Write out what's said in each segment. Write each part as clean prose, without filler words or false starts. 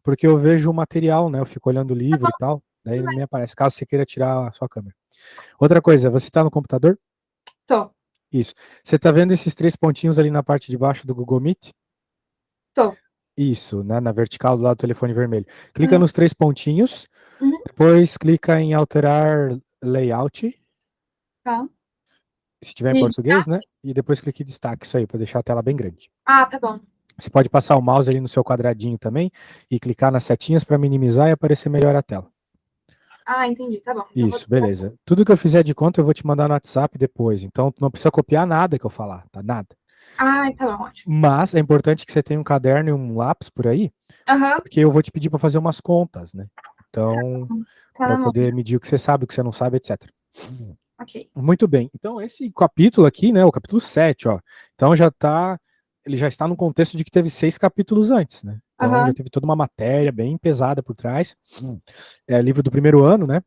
porque eu vejo o material, né? Eu fico olhando o Tá livro bom, e tal, daí tudo não bem. me aparece, caso você queira tirar a sua câmera. Outra coisa, você tá no computador? Tô, Isso. Você tá vendo esses três pontinhos ali na parte de baixo do Google Meet? tô. Isso, né? Na vertical do lado do telefone vermelho. Clica Uhum, nos três pontinhos, uhum, depois clica em alterar layout, tá. se tiver em E- português, né? E depois clique em destaque, isso aí, para deixar a tela bem grande. Ah, tá bom. Você pode passar o mouse ali no seu quadradinho também e clicar nas setinhas para minimizar e aparecer melhor a tela. Ah, entendi, tá bom. Então vou Isso, tirar. beleza. Tudo que eu fizer de conta eu vou te mandar no WhatsApp depois. Então tu não precisa copiar nada que eu falar, tá? Nada. Ah, tá bom, ótimo. Mas é importante que você tenha um caderno e um lápis por aí, Aham, porque eu vou te pedir para fazer umas contas, né? Então, tá para na eu mão. poder medir o que você sabe, o que você não sabe, etc. Ok. Muito bem. Então, esse capítulo aqui, né, o capítulo 7, ó. Então ele já está no contexto de que teve 6 capítulos antes, né? Então já Aham, teve toda uma matéria bem pesada por trás. É livro do primeiro ano, né?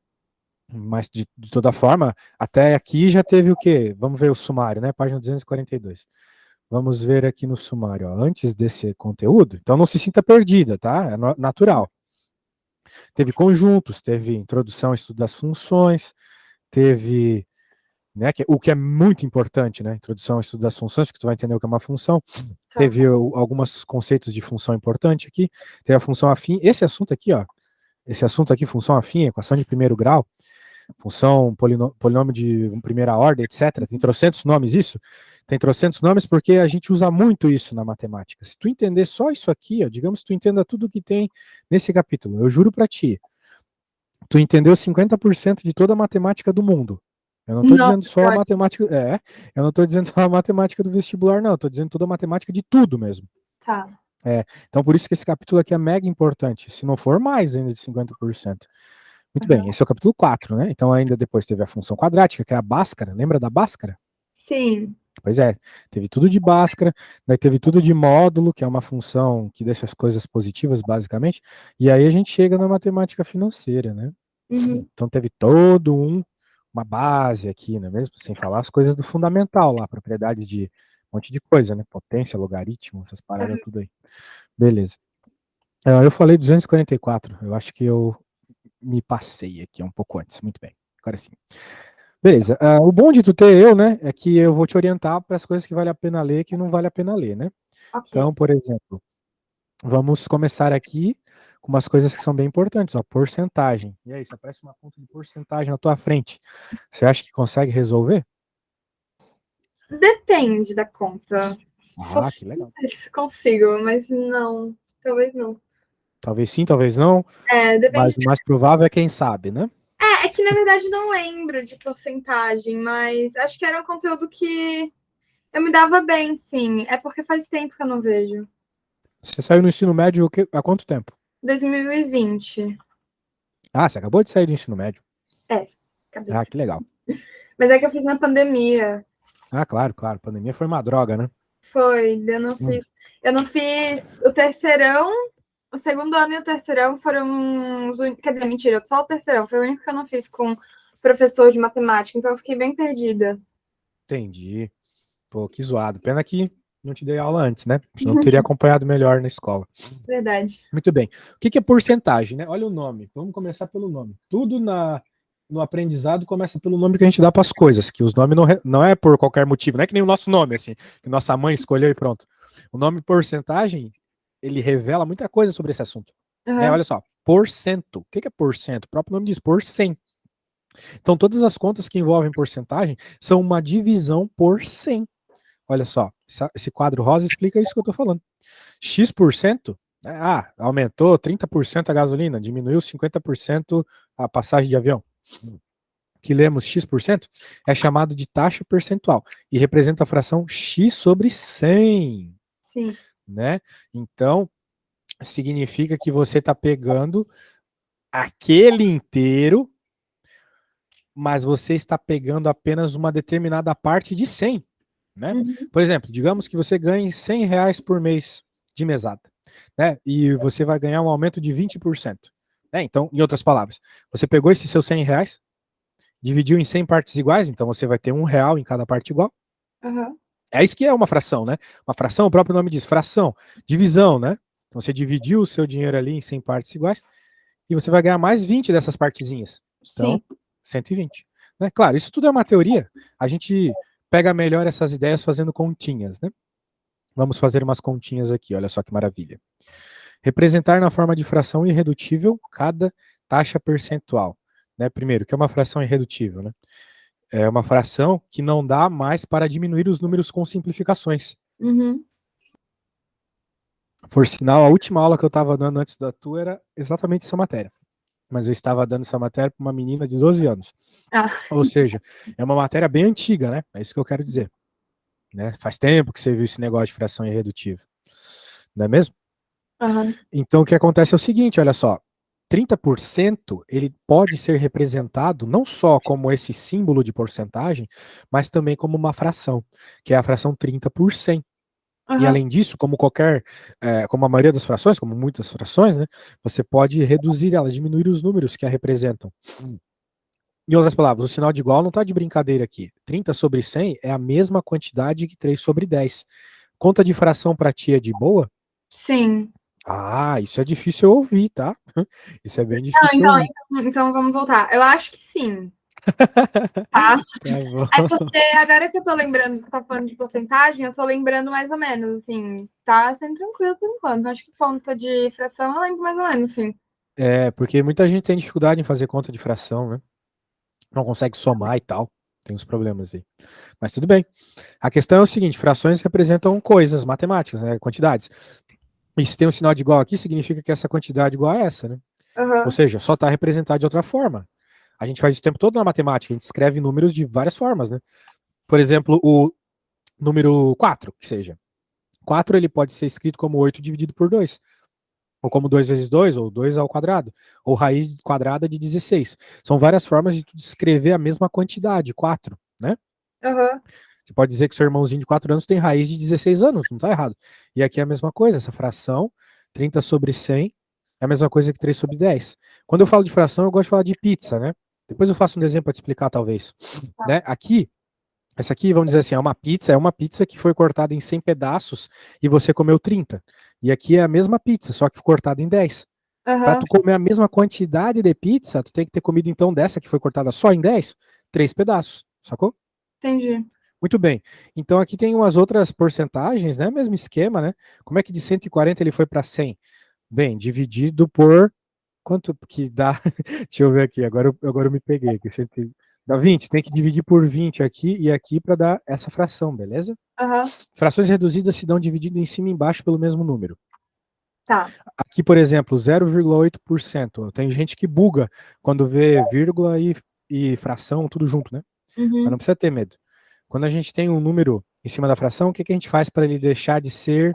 Mas de toda forma, até aqui já teve o quê? Vamos ver o sumário, né? Página 242. Vamos ver aqui no sumário, ó, antes desse conteúdo. Então não se sinta perdida, tá? É natural. Teve conjuntos, teve introdução ao estudo das funções, teve, né, o que é muito importante, né? Introdução ao estudo das funções, que tu vai entender o que é uma função. tá. Teve alguns conceitos de função importante aqui. Teve a função afim. Esse assunto aqui, ó. Esse assunto aqui, função afim, equação de primeiro grau, função polinômio de primeira ordem, etc. Tem trocentos nomes isso? Tem trocentos nomes porque a gente usa muito isso na matemática. Se tu entender só isso aqui, ó, digamos que tu entenda tudo que tem nesse capítulo, eu juro para ti, tu entendeu 50% de toda a matemática do mundo. Eu não estou Nossa, dizendo que só a ótimo. matemática, eu não estou dizendo só a matemática do vestibular, não, estou dizendo toda a matemática de tudo mesmo. Tá. Então por isso que esse capítulo aqui é mega importante, se não for mais ainda de 50%. Muito bem, Aham. esse é o capítulo 4, né? Então ainda depois teve a função quadrática, que é a Bhaskara, lembra da Bhaskara? Sim. Pois é, teve tudo de Bhaskara, daí teve tudo de módulo, que é uma função que deixa as coisas positivas, basicamente, e aí a gente chega na matemática financeira, né? Uhum. Então teve uma base aqui, não é mesmo? Sem falar as coisas do fundamental lá, propriedades de um monte de coisa, né? Potência, logaritmo, essas paradas Aham. tudo aí. Beleza. Eu falei 244, eu acho que eu me passei aqui um pouco antes. Muito bem, agora sim. Beleza. O bom de tu ter eu, né, é que eu vou te orientar para as coisas que vale a pena ler e que não vale a pena ler, né? Ok. Então, por exemplo, vamos começar aqui com umas coisas que são bem importantes, ó, porcentagem. E aí, se aparece uma conta de porcentagem na tua frente, você acha que consegue resolver? Depende da conta. Se Ah, fosse que legal. simples, consigo, mas não. Talvez não. Talvez sim, talvez não, É, depende. mas o mais provável é quem sabe, né? É que na verdade não lembro de porcentagem, mas acho que era um conteúdo que eu me dava bem, sim. É porque faz tempo que eu não vejo. Você saiu no ensino médio há quanto tempo? 2020. Ah, você acabou de sair do ensino médio. É, acabei. Ah, que legal. Mas é que eu fiz na pandemia. Ah, claro, claro. A pandemia foi uma droga, né? Foi, eu não Hum, fiz. Eu não fiz o terceirão, o segundo ano e o terceirão foram quer dizer, mentira, só o terceirão. Foi o único que eu não fiz com professor de matemática, então eu fiquei bem perdida. entendi. Pô, que zoado. Pena que não te dei aula antes, né? Senão eu teria acompanhado melhor na escola. Verdade. Muito bem. O que é porcentagem, né? Olha o nome. Vamos começar pelo nome. Tudo no aprendizado começa pelo nome que a gente dá para as coisas, que os nomes não é por qualquer motivo, não é que nem o nosso nome, assim, que nossa mãe escolheu e pronto. O nome porcentagem, ele revela muita coisa sobre esse assunto. Uhum. Olha só, porcento. O que é porcento? O próprio nome diz por 100. Então, todas as contas que envolvem porcentagem são uma divisão por 100. Olha só, esse quadro rosa explica isso que eu estou falando. X%, aumentou 30% a gasolina, diminuiu 50% a passagem de avião. Que lemos X%, é chamado de taxa percentual e representa a fração X sobre 100, Sim. né? Então, significa que você está pegando aquele inteiro, mas você está pegando apenas uma determinada parte de 100, né? Uhum. Por exemplo, digamos que você ganhe R$ 100 por mês de mesada, né? E você vai ganhar um aumento de 20%. Né? Então, em outras palavras, você pegou esses seus R$ 100, dividiu em 100 partes iguais, então você vai ter R$ 1 em cada parte igual. Uhum. É isso que é uma fração, né? Uma fração, o próprio nome diz, fração, divisão, né? Então você dividiu o seu dinheiro ali em 100 partes iguais e você vai ganhar mais 20 dessas partezinhas. Então, Sim. 120. Né? Claro, isso tudo é uma teoria. A gente pega melhor essas ideias fazendo continhas, né? Vamos fazer umas continhas aqui, olha só que maravilha. Representar na forma de fração irredutível cada taxa percentual. Né? Primeiro, o que é uma fração irredutível? Né? É uma fração que não dá mais para diminuir os números com simplificações. Uhum. Por sinal, a última aula que eu estava dando antes da tua era exatamente essa matéria. Mas eu estava dando essa matéria para uma menina de 12 anos. Ah. Ou seja, é uma matéria bem antiga, né? É isso que eu quero dizer. Né? Faz tempo que você viu esse negócio de fração irredutível. Não é mesmo? Uhum. Então, o que acontece é o seguinte, olha só. 30% ele pode ser representado não só como esse símbolo de porcentagem, mas também como uma fração, que é a fração 30%. E Uhum. além disso, como como a maioria das frações, como muitas frações, né, você pode reduzir ela, diminuir os números que a representam. Em outras palavras, o sinal de igual não está de brincadeira aqui. 30 sobre 100 é a mesma quantidade que 3 sobre 10. Conta de fração para ti é de boa? Sim. Ah, isso é difícil eu ouvir, tá? Isso é bem Não, difícil eu ouvir. então vamos voltar. Eu acho que sim. Tá? Tá bom. É porque agora que eu tô lembrando que tá falando de porcentagem, eu tô lembrando mais ou menos, assim, tá sendo tranquilo por enquanto. Acho que conta de fração eu lembro mais ou menos, sim. É, porque muita gente tem dificuldade em fazer conta de fração, né? Não consegue somar e tal. Tem uns problemas aí. Mas tudo bem. A questão é o seguinte: frações representam coisas matemáticas, né? Quantidades. E se tem um sinal de igual aqui, significa que essa quantidade é igual a essa, né? Ou Uhum. seja, só está representado de outra forma. A gente faz isso o tempo todo na matemática, a gente escreve números de várias formas, né? Por exemplo, o número 4, que seja. 4 ele pode ser escrito como 8 dividido por 2. Ou como 2 vezes 2, ou 2 ao quadrado. Ou raiz quadrada de 16. São várias formas de tu escrever a mesma quantidade, 4, né? Uhum. Você pode dizer que seu irmãozinho de 4 anos tem raiz de 16 anos, não está errado. E aqui é a mesma coisa, essa fração, 30 sobre 100, é a mesma coisa que 3 sobre 10. Quando eu falo de fração, eu gosto de falar de pizza, né? Depois eu faço um desenho para te explicar, talvez. Né? Aqui, essa aqui, vamos dizer assim, é uma pizza que foi cortada em 100 pedaços e você comeu 30. E aqui é a mesma pizza, só que cortada em 10. Para Uhum. tu comer a mesma quantidade de pizza, tu tem que ter comido então dessa que foi cortada só em 10, 3 pedaços, sacou? Entendi. Muito bem. Então aqui tem umas outras porcentagens, né? Mesmo esquema, né? Como é que de 140 ele foi para 100? Bem, dividido por quanto que dá? Deixa eu ver aqui. Agora eu me peguei aqui. Dá 20. Tem que dividir por 20 aqui e aqui para dar essa fração, beleza? Uhum. Frações reduzidas se dão dividido em cima e embaixo pelo mesmo número. Tá. Aqui, por exemplo, 0,8%. Tem gente que buga quando vê vírgula e fração tudo junto, né? Mas não Uhum. precisa ter medo. Quando a gente tem um número em cima da fração, o que a gente faz para ele deixar de ser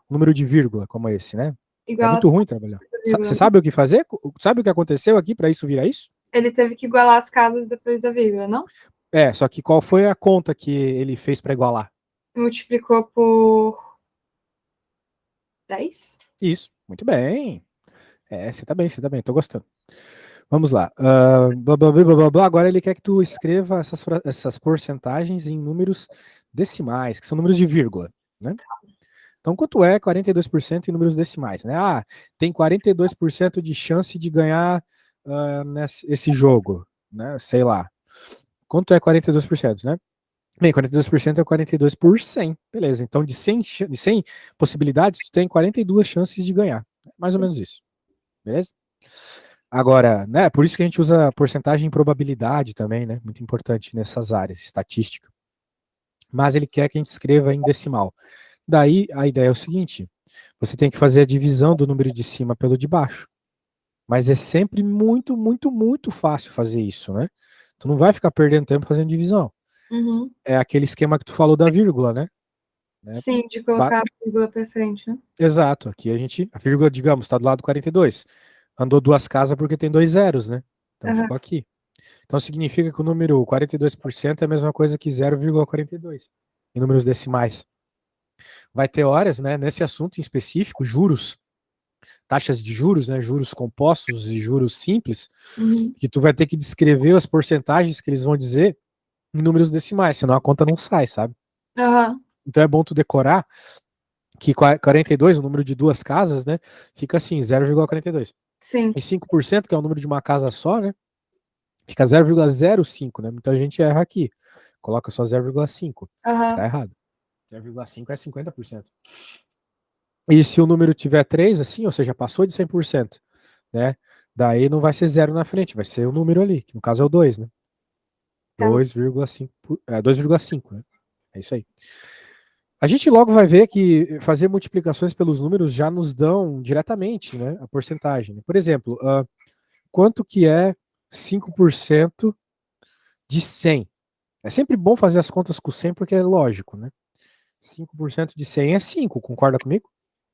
um número de vírgula, como esse, né? É Igual muito as ruim trabalhar. vírgula, Você né? sabe o que fazer? Sabe o que aconteceu aqui para isso virar isso? Ele teve que igualar as casas depois da vírgula, não? É, só que qual foi a conta que ele fez para igualar? Multiplicou por 10? Isso, muito bem. É, você tá bem, tô gostando. Vamos lá. Blá, blá, blá, blá, blá, blá. Agora ele quer que tu escreva essas porcentagens em números decimais, que são números de vírgula, né? Então, quanto é 42% em números decimais? Né? Ah, tem 42% de chance de ganhar esse jogo, né? Sei lá. Quanto é 42%, né? Bem, 42% é 42 por 100. Beleza, então de 100 possibilidades, tu tem 42 chances de ganhar. Mais ou menos isso. Beleza? Agora, né, por isso que a gente usa porcentagem em probabilidade também, né? Muito importante nessas áreas, estatística. Mas ele quer que a gente escreva em decimal. Daí a ideia é o seguinte: você tem que fazer a divisão do número de cima pelo de baixo. Mas é sempre muito, muito, muito fácil fazer isso, né? Tu não vai ficar perdendo tempo fazendo divisão. Uhum. É aquele esquema que tu falou da vírgula, né? Sim, de colocar a vírgula pra frente, né? Exato. Aqui a vírgula, digamos, está do lado do 42. Andou duas casas porque tem dois zeros, né? Então Uhum. ficou aqui. Então significa que o número 42% é a mesma coisa que 0,42 em números decimais. Vai ter horas, né, nesse assunto em específico, juros, taxas de juros, né, juros compostos e juros simples, Uhum. que tu vai ter que descrever as porcentagens que eles vão dizer em números decimais, senão a conta não sai, sabe? Uhum. Então é bom tu decorar que 42, o número de duas casas, né? Fica assim, 0,42. Sim. E 5%, que é o número de uma casa só, né? Fica 0,05, né? Muita gente erra aqui. Coloca só 0,5, que tá errado. 0,5 é 50%. E se o número tiver 3, assim, ou seja, passou de 100%, né? Daí não vai ser 0 na frente, vai ser o número ali, que no caso é o 2, né? 2,5, 2,5, né? É isso aí. A gente logo vai ver que fazer multiplicações pelos números já nos dão diretamente, né, a porcentagem. Por exemplo, quanto que é 5% de 100? É sempre bom fazer as contas com 100 porque é lógico, né? 5% de 100 é 5, concorda comigo?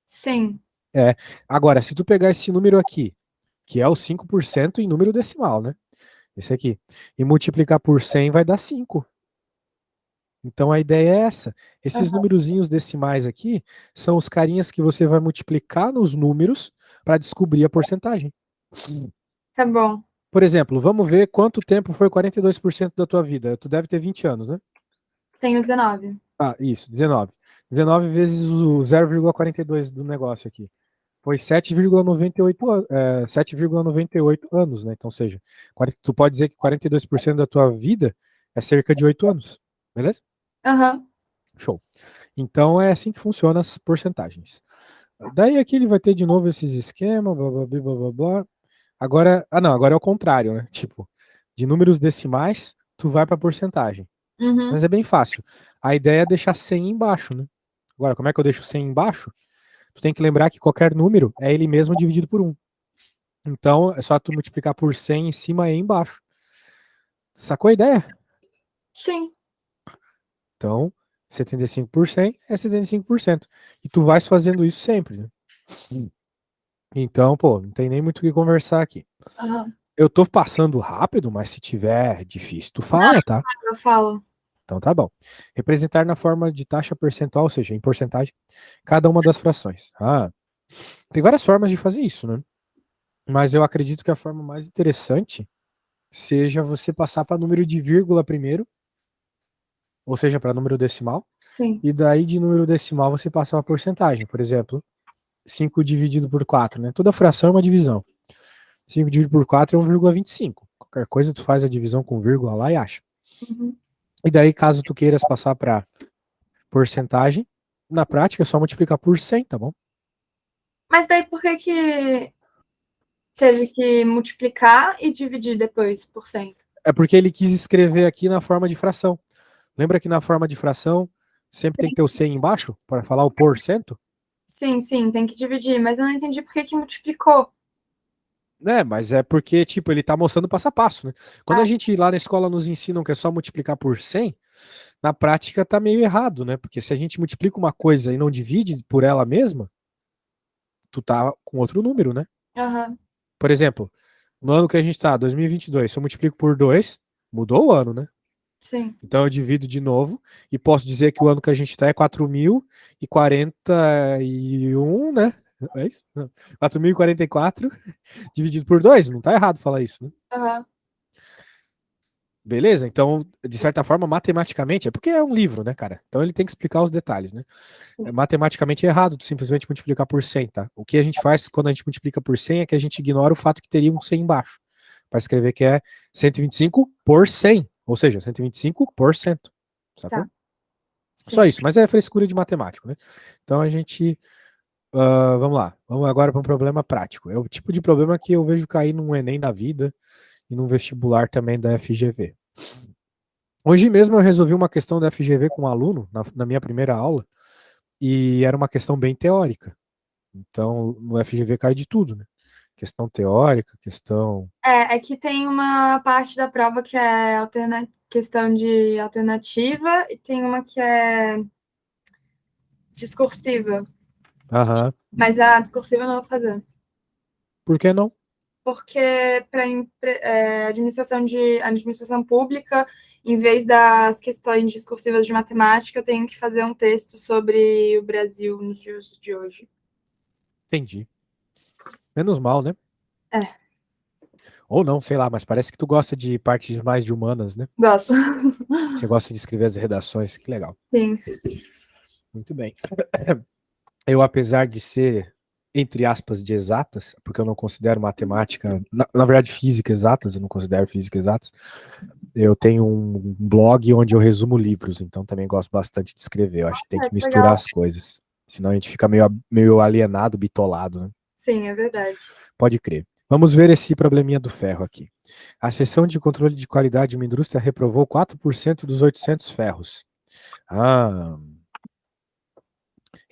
Sim. É. Agora, se tu pegar esse número aqui, que é o 5% em número decimal, né? Esse aqui, e multiplicar por 100 vai dar 5. Então a ideia é essa. Esses numerozinhos decimais aqui são os carinhas que você vai multiplicar nos números para descobrir a porcentagem. Tá bom. Por exemplo, vamos ver quanto tempo foi 42% da tua vida. Tu deve ter 20 anos, né? Tenho 19. Ah, isso, 19. 19 vezes o 0,42 do negócio aqui. Foi 7,98 anos, né? Então, ou seja, tu pode dizer que 42% da tua vida é cerca de 8 anos. Beleza? Aham. Show. Então é assim que funcionam as porcentagens. Daí aqui ele vai ter de novo esses esquemas, blá blá blá blá blá. Agora, não, agora é o contrário, né? Tipo, de números decimais, tu vai para porcentagem. Uhum. Mas é bem fácil. A ideia é deixar 100 embaixo, né? Agora, como é que eu deixo 100 embaixo? Tu tem que lembrar que qualquer número é ele mesmo dividido por 1. Então, é só tu multiplicar por 100 em cima e embaixo. Sacou a ideia? Sim. Então, 75 por 100 é 75%. E tu vais fazendo isso sempre, né? Então, pô, não tem nem muito o que conversar aqui. Aham. Eu tô passando rápido, mas se tiver difícil, tu fala, tá? Eu falo. Então tá bom. Representar na forma de taxa percentual, ou seja, em porcentagem, cada uma das frações. Tem várias formas de fazer isso, né? Mas eu acredito que a forma mais interessante seja você passar para número de vírgula primeiro, ou seja, para número decimal, Sim. e daí de número decimal você passa uma porcentagem. Por exemplo, 5 dividido por 4, né? Toda fração é uma divisão. 5 dividido por 4 é 1,25. Qualquer coisa tu faz a divisão com vírgula lá e acha. Uhum. E daí, caso tu queiras passar para porcentagem, na prática é só multiplicar por 100, tá bom? Mas daí por que teve que multiplicar e dividir depois por 100? É porque ele quis escrever aqui na forma de fração. Lembra que na forma de fração sempre tem que ter o 100 embaixo para falar o porcento? Sim, sim, tem que dividir, mas eu não entendi por que multiplicou. Né, mas é porque, tipo, ele tá mostrando passo a passo, né? Quando a Ah, gente lá na escola nos ensinam que é só multiplicar por 100, na prática tá meio errado, né? Porque se a gente multiplica uma coisa e não divide por ela mesma, tu tá com outro número, né? aham, Por exemplo, no ano que a gente tá, 2022, se eu multiplico por 2, mudou o ano, né? sim. Então eu divido de novo e posso dizer que o ano que a gente tá é 4.041, né? É isso? Não. 4.044 dividido por 2, não tá errado falar isso, né? Aham, Beleza? Então, de certa forma, matematicamente, é porque é um livro, né, cara? Então ele tem que explicar os detalhes, né? Matematicamente é errado tu simplesmente multiplicar por 100, tá? O que a gente faz quando a gente multiplica por 100 é que a gente ignora o fato que teria um 100 embaixo, para escrever que é 125 por 100, ou seja, 125%, tá. sacou? Só Sim. isso, mas é frescura de matemático, né? Então a gente, vamos lá, vamos agora para um problema prático. É o tipo de problema que eu vejo cair num Enem da vida e num vestibular também da FGV. Hoje mesmo eu resolvi uma questão da FGV com um aluno, na minha primeira aula, e era uma questão bem teórica. Então, no FGV cai de tudo, né? Questão teórica, questão. É que tem uma parte da prova que é questão de alternativa e tem uma que é discursiva. Aham. Mas a discursiva eu não vou fazer. Por que não? Porque para administração pública, em vez das questões discursivas de matemática, eu tenho que fazer um texto sobre o Brasil nos dias de hoje. Entendi. Menos mal, né? É, Ou não, sei lá, mas parece que tu gosta de partes mais de humanas, né? gosto. Você gosta de escrever as redações, que legal. Sim. Muito bem. eu, apesar de ser, entre aspas, de exatas, porque eu não considero matemática, na verdade, física exatas, eu não considero física exatas, eu tenho um blog onde eu resumo livros, então também gosto bastante de escrever. Eu acho que tem que Que misturar legal. as coisas. Senão a gente fica meio alienado, bitolado, né? Sim, é verdade. Pode crer. Vamos ver esse probleminha do ferro aqui. A seção de controle de qualidade de uma indústria reprovou 4% dos 800 ferros. Ah,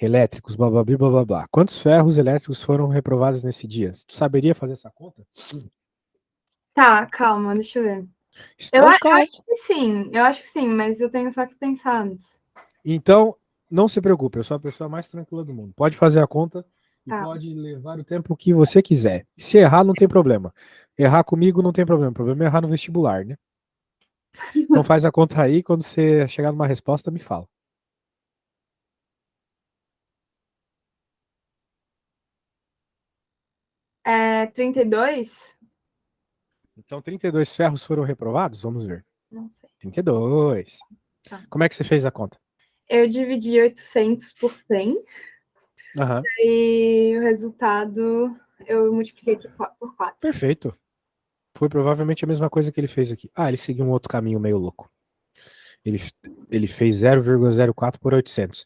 elétricos, blá blá blá blá blá blá. Quantos ferros elétricos foram reprovados nesse dia? Tu saberia fazer essa conta? Tá, calma, deixa eu ver. Eu Estou calmo. acho que sim, mas eu tenho só que pensar antes. Então, não se preocupe, eu sou a pessoa mais tranquila do mundo. Pode fazer a conta e Tá. pode levar o tempo que você quiser. Se errar, não tem problema. Errar comigo não tem problema. O problema é errar no vestibular, né? Então faz a conta aí, quando você chegar numa resposta, me fala. É 32? Então 32 ferros foram reprovados? Vamos ver. Não sei. 32. Tá. Como é que você fez a conta? Eu dividi 800 por 100 Aham. e o resultado eu multipliquei por 4. Perfeito. Foi provavelmente a mesma coisa que ele fez aqui. Ah, ele seguiu um outro caminho meio louco. Ele, ele fez 0,04 por 800,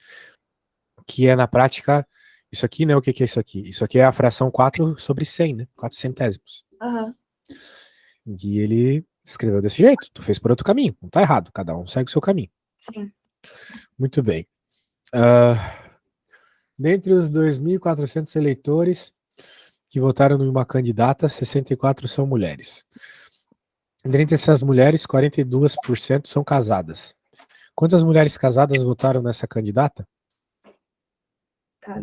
que é na prática isso aqui, né? O que é isso aqui? Isso aqui é a fração 4 sobre 100, né? 4 centésimos. Aham. E ele escreveu desse jeito. Tu fez por outro caminho. Não tá errado. Cada um segue o seu caminho. Sim. Muito bem. Uh, dentre os 2.400 eleitores que votaram numa candidata, 64 são mulheres. Dentre essas mulheres, 42% são casadas. Quantas mulheres casadas votaram nessa candidata? Tá.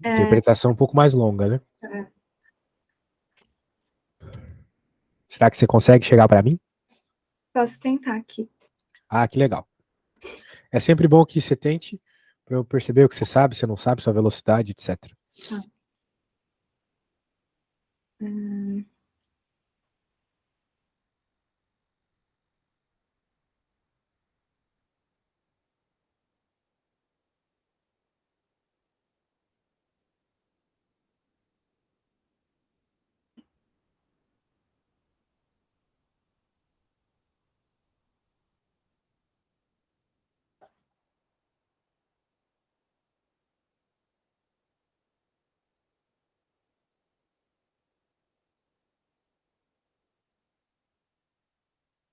É, Interpretação um pouco mais longa, né? é. Será que você consegue chegar para mim? Posso tentar aqui. Ah, que legal. É sempre bom que você tente, para eu perceber o que você não sabe, sua velocidade, etc. Tá. Hum,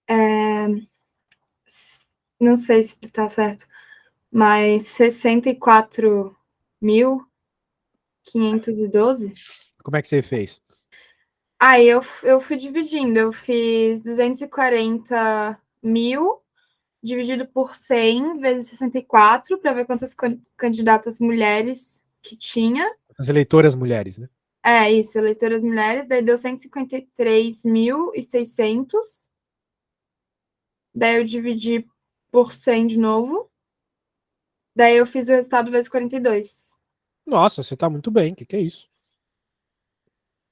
é, não sei se tá certo, mas 64.512. Como é que você fez? Aí eu fui dividindo, eu fiz 240 mil dividido por 100 vezes 64 para ver quantas candidatas mulheres que tinha. As eleitoras mulheres, né? É isso, eleitoras mulheres, daí deu 153.600. Daí eu dividi por 100 de novo. Daí eu fiz o resultado vezes 42. Nossa, você tá muito bem. O que é isso?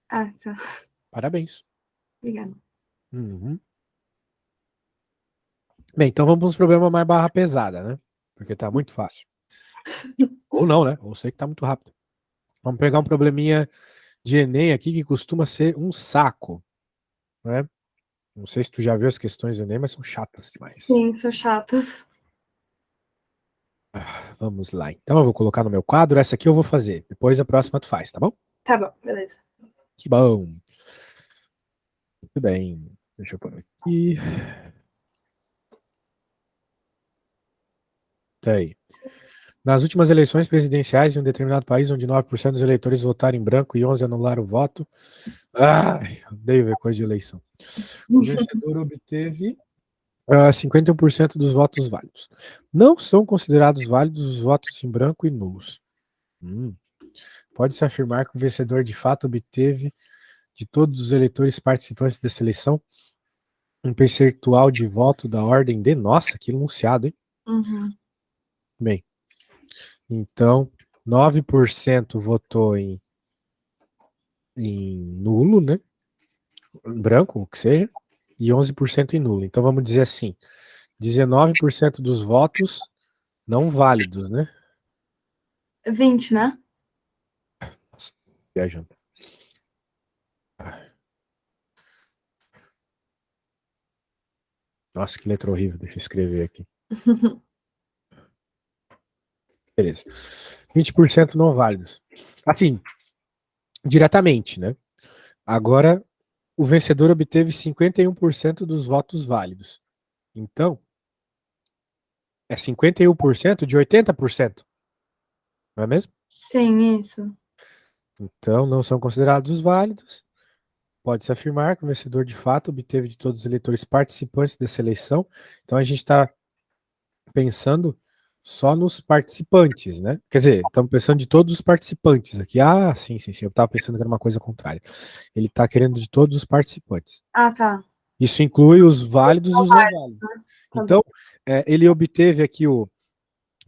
Ah, tá. Parabéns. Obrigada. Uhum. Bem, então vamos para uns problemas mais barra pesada, né? Porque tá muito fácil. Ou não, né? Ou sei que tá muito rápido. Vamos pegar um probleminha de Enem aqui que costuma ser um saco, né? Não sei se tu já viu as questões do Enem, mas são chatas demais. Sim, sou chata. Vamos lá. Então eu vou colocar no meu quadro. Essa aqui eu vou fazer. Depois a próxima tu faz, tá bom? Tá bom, beleza. Que bom. Muito bem. Deixa eu pôr aqui. Tá aí. Nas últimas eleições presidenciais em um determinado país, onde 9% dos eleitores votaram em branco e 11% anularam o voto. Ai, odeio ver coisa de eleição. O vencedor obteve 51% dos votos válidos. Não são considerados válidos os votos em branco e nulos. Pode-se afirmar que o vencedor de fato obteve, de todos os eleitores participantes dessa eleição, um percentual de voto da ordem de. Nossa, que enunciado, hein? Uhum. Bem, então 9% votou em nulo, né? Em branco, o que seja, e 11% em nulo. Então vamos dizer assim: 19% dos votos não válidos, né? 20, né? Nossa, viajando. Nossa, que letra horrível. Deixa eu escrever aqui. Beleza. 20% não válidos. Assim, diretamente, né? Agora, o vencedor obteve 51% dos votos válidos. Então, é 51% de 80%, não é mesmo? Sim, isso. Então, não são considerados válidos. Pode-se afirmar que o vencedor de fato obteve de todos os eleitores participantes dessa eleição. Então, a gente está pensando só nos participantes, né? Quer dizer, estamos pensando de todos os participantes aqui. Ah, sim, sim, sim. Eu estava pensando que era uma coisa contrária. Ele está querendo de todos os participantes. Ah, tá. Isso inclui os válidos e os não válidos. Tá bom. Então, ele obteve aqui os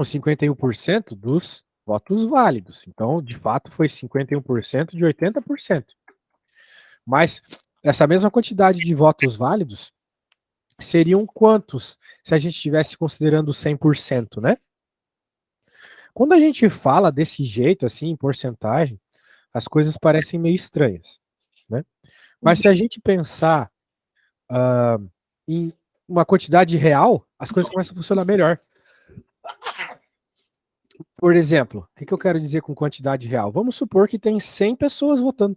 51% dos votos válidos. Então, de fato, foi 51% de 80%. Mas essa mesma quantidade de votos válidos seriam quantos se a gente estivesse considerando 100%, né? Quando a gente fala desse jeito, assim, em porcentagem, as coisas parecem meio estranhas, né? Mas se a gente pensar em uma quantidade real, as coisas começam a funcionar melhor. Por exemplo, o que eu quero dizer com quantidade real? Vamos supor que tem 100 pessoas votando,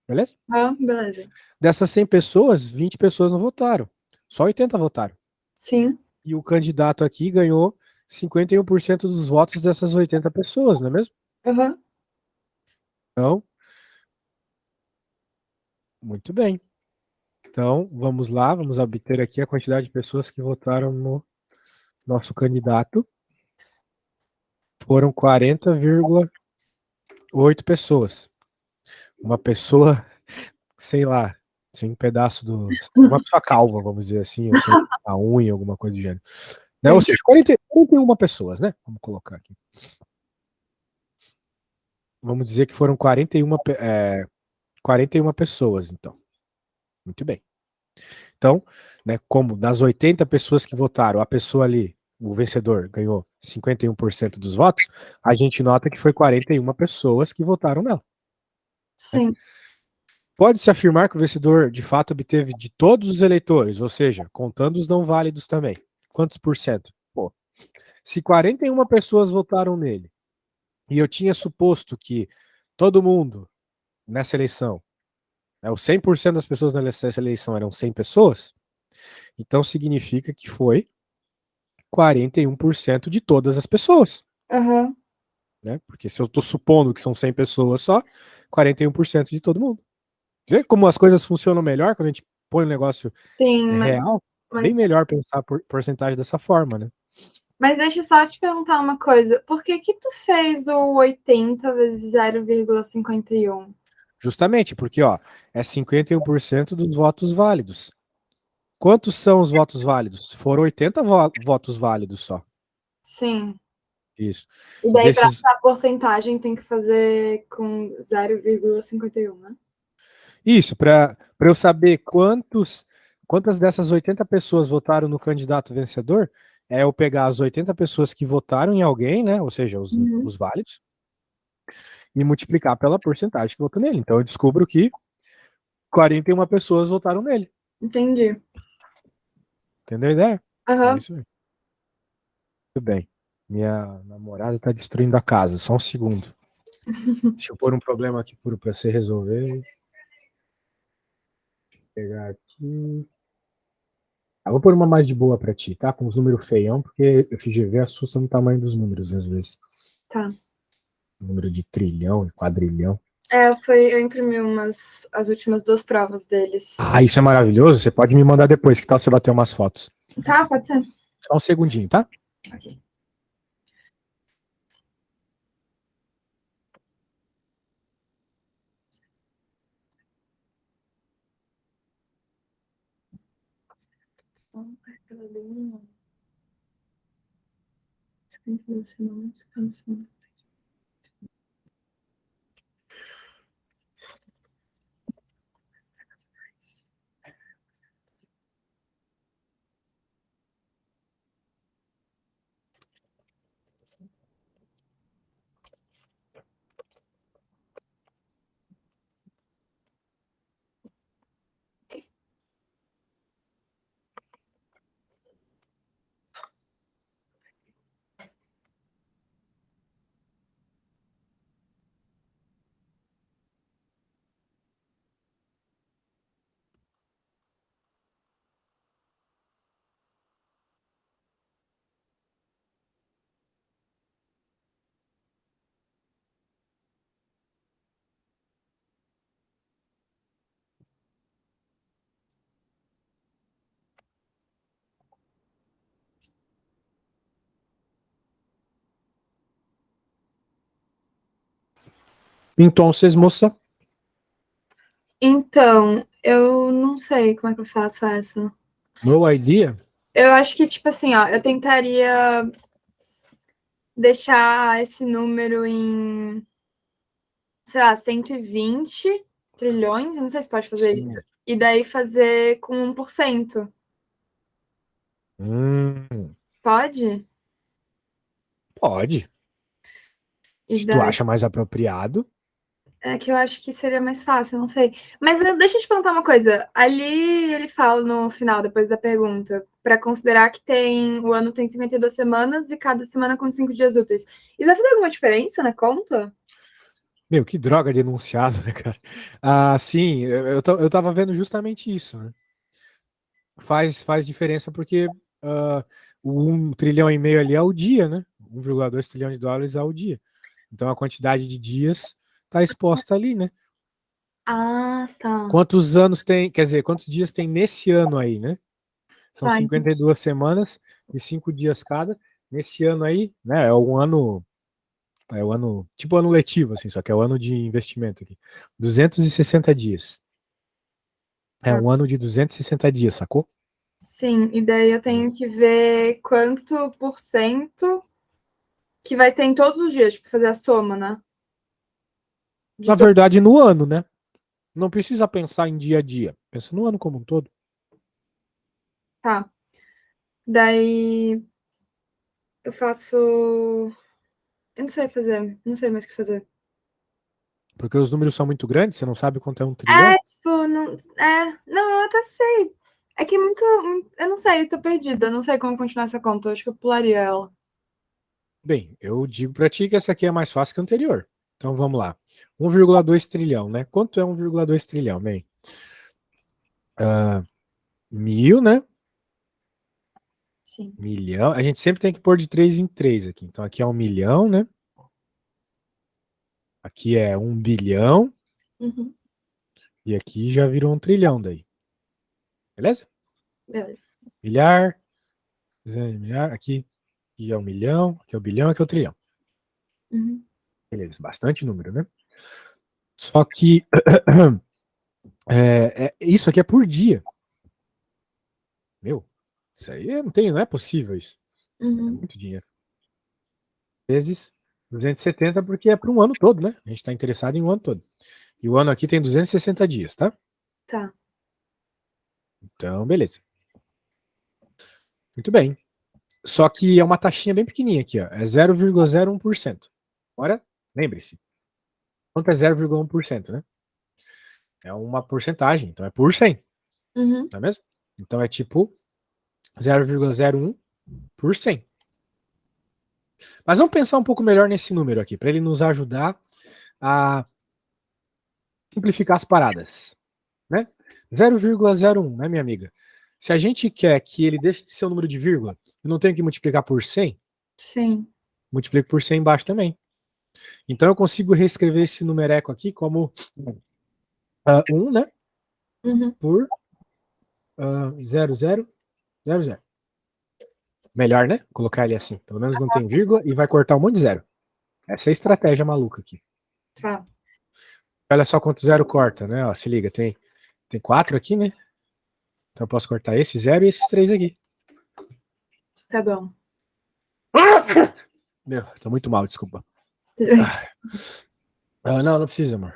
beleza? Ah, beleza. Dessas 100 pessoas, 20 pessoas não votaram, só 80 votaram. Sim. E o candidato aqui ganhou 51% dos votos dessas 80 pessoas, não é mesmo? Uhum. Então, muito bem. Então, vamos lá, vamos obter aqui a quantidade de pessoas que votaram no nosso candidato. Foram 40,8 pessoas. Uma pessoa, sei lá, sem um pedaço do. Uma pessoa calva, vamos dizer assim, ou sem a unha, alguma coisa do gênero. Né? Ou Sim. seja, 41 pessoas, né? Vamos colocar aqui. Vamos dizer que foram 41 pessoas, então. Muito bem. Então, né, como das 80 pessoas que votaram, a pessoa ali, o vencedor, ganhou 51% dos votos, a gente nota que foi 41 pessoas que votaram nela. Né? Sim. Pode-se afirmar que o vencedor, de fato, obteve de todos os eleitores, ou seja, contando os não válidos também. Quantos por cento? Pô, se 41 pessoas votaram nele, e eu tinha suposto que todo mundo nessa eleição, os 100% das pessoas nessa eleição eram 100 pessoas, então significa que foi 41% de todas as pessoas. Uhum. Né? Porque se eu estou supondo que são 100 pessoas só, 41% de todo mundo. Vê como as coisas funcionam melhor quando a gente põe um negócio Sim, real? Bem mas, melhor pensar por porcentagem dessa forma, né? mas deixa eu só te perguntar uma coisa. Por que que tu fez o 80 vezes 0,51? Justamente porque, ó, é 51% dos votos válidos. Quantos são os votos válidos? Foram 80 votos válidos só. Sim. Isso. E E daí, para desses. essa porcentagem, tem que fazer com 0,51, né? Isso, para eu saber quantas dessas 80 pessoas votaram no candidato vencedor, é eu pegar as 80 pessoas que votaram em alguém, né? Ou seja, Uhum. os válidos, e multiplicar pela porcentagem que votou nele. Então eu descubro que 41 pessoas votaram nele. Entendi. Entendeu a ideia? É Aham. isso aí. Muito bem. Minha namorada está destruindo a casa. Só um segundo. Deixa eu pôr um problema aqui para você resolver. Vou pegar aqui. Vou pôr uma mais de boa para ti, tá? Com os números feião, porque o FGV assusta no tamanho dos números, às vezes. Tá. Número de trilhão e quadrilhão. Eu imprimi as últimas duas provas deles. Ah, isso é maravilhoso. Você pode me mandar depois. Que tal você bater umas fotos? Tá, pode ser. Só um segundinho, tá? Ok. Então, vocês, moça? Então, eu não sei como é que eu faço essa. No idea? Eu acho que, tipo assim, ó, eu tentaria deixar esse número em, sei lá, 120 trilhões, eu não sei se pode fazer isso. E daí fazer com 1%. Pode? Pode. E Se tu daí acha mais apropriado. é que eu acho que seria mais fácil, não sei. Mas deixa eu te perguntar uma coisa. Ali ele fala no final, depois da pergunta, para considerar que o ano tem 52 semanas e cada semana com 5 dias úteis. Isso vai fazer alguma diferença na conta? Meu, que droga de enunciado, né, cara? Ah, sim, eu tava vendo justamente isso, né? Faz diferença porque o 1,5 trilhão ali é o dia, né? 1,2 trilhão de dólares é o dia. Então a quantidade de dias tá exposta ali, né? Ah, tá. Quantos anos tem, quer dizer, quantos dias tem nesse ano aí, né? São Tá, 52 semanas e 5 dias cada. Nesse ano aí, né? É o ano, tipo ano letivo, assim, só que é o ano de investimento aqui. 260 dias. É tá. um ano de 260 dias, sacou? Sim, e daí eu tenho que ver quanto por cento que vai ter em todos os dias, tipo, fazer a soma, né? De Na to... verdade, no ano, né? Não precisa pensar em dia a dia. Pensa no ano como um todo. Tá. Daí eu faço. Eu não sei fazer, não sei mais o que fazer. Porque os números são muito grandes, você não sabe quanto é um É, trilhão. tipo, não. É, não, eu até sei. É que é muito. Eu não sei, eu tô perdida. Eu não sei como continuar essa conta. Eu acho que eu pularia ela. Bem, eu digo pra ti que essa aqui é mais fácil que a anterior. Então vamos lá. 1,2 trilhão, né? Quanto é 1,2 trilhão, bem? 1.000, né? Sim. Milhão. A gente sempre tem que pôr de 3 em 3 aqui. Então aqui é 1 milhão, né? Aqui é 1 bilhão. Uhum. E aqui já virou 1 trilhão daí. Beleza? Beleza. Milhar, milhar. Aqui é 1 milhão. Aqui é o bilhão, aqui é o trilhão. Uhum. Beleza, bastante número, né? Só que isso aqui é por dia. Meu, isso aí não é possível isso. É Uhum. muito dinheiro. Vezes 270 porque é para um ano todo, né? A gente está interessado em um ano todo. E o ano aqui tem 260 dias, tá? Tá. Então, beleza. Muito bem. Só que é uma taxinha bem pequenininha aqui, ó. É 0,01%. Agora, lembre-se. Quanto é 0,1%, né? É uma porcentagem, então é por 100, Uhum. não é mesmo? Então é tipo 0,01 por 100. Mas vamos pensar um pouco melhor nesse número aqui, para ele nos ajudar a simplificar as paradas, né? 0,01, né, minha amiga? Se a gente quer que ele deixe de ser um número de vírgula, eu não tenho que multiplicar por 100, Sim. multiplico por 100 embaixo também. Então eu consigo reescrever esse numereco aqui como 1, né, Uhum. por 0,000. Melhor, né? Colocar ele assim. Pelo menos não tem vírgula e vai cortar um monte de zero. Essa é a estratégia maluca aqui. Tá. Olha só quanto zero corta, né? Ó, se liga, tem 4 aqui, né? Então eu posso cortar esse zero e esses 3 aqui. Tá bom. Meu, tô muito mal, desculpa. Não precisa, amor.